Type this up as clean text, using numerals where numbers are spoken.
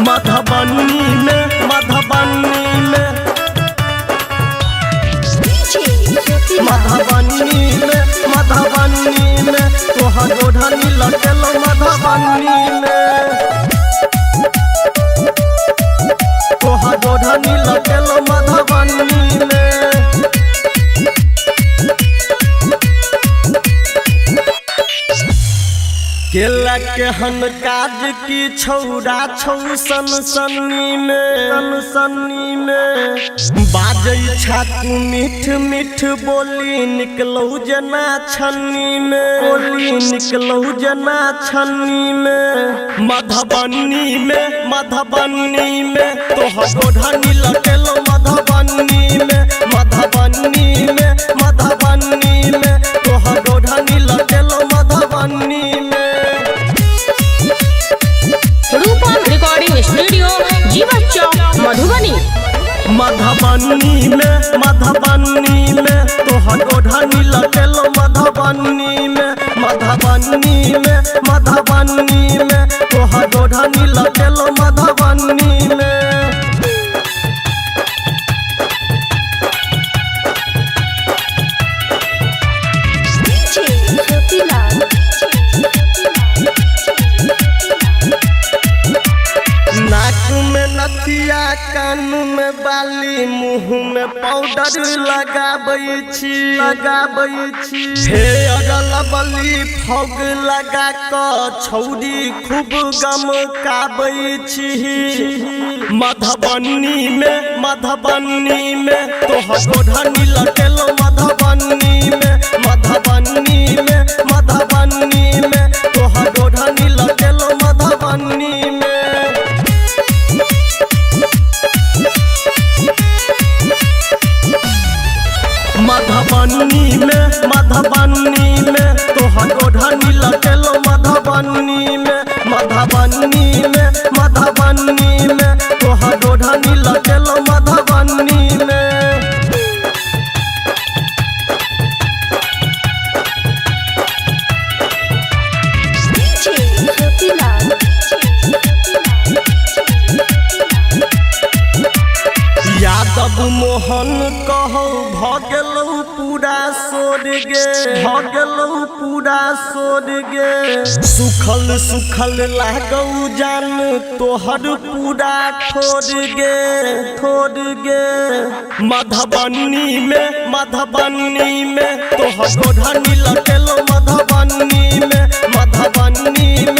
मधुबनी में मधुबनी में तोहर ओढ़नी लटल मधुबनी में तोहर ओढ़नी लटल मधुबनी में केला के हन काज की छौरा छौ सनसनी में बाजै छातू मीठ मीठ बोली निकलौ जना छन्नी में मधुबनी में तोहर ओढ़नी लटल मधुबनी में तोहर ओढ़नी लटल मधुबनी में रूपम रिकॉर्डिंग स्टूडियो जीवन चौक मधुबनी में तोहर ओढ़नी लटल मधुबनी में तोहर ओढ़नी लटल मधुबनी में नाक में नथिया कान में बाली मुँह में पाउडर लगाबै छी हे अगल बली फग लगा क छौरी खूब गमकाबै छी मधुबनी में तोहर ओढ़नी लटल मधुबनी में तोहर ओढ़नी लटल मधुबनी में मधुबनी में तोहर ओढ़नी लटल मधुबनी में तोहर ओढ़नी लटल मधुबनी में यादव मोहन कहो भगलौ पूरा सोर गे सुखल लागौ जान तोहर पूरा ठोर गे मधुबनी में तोहर ओढ़नी लटल मधुबनी में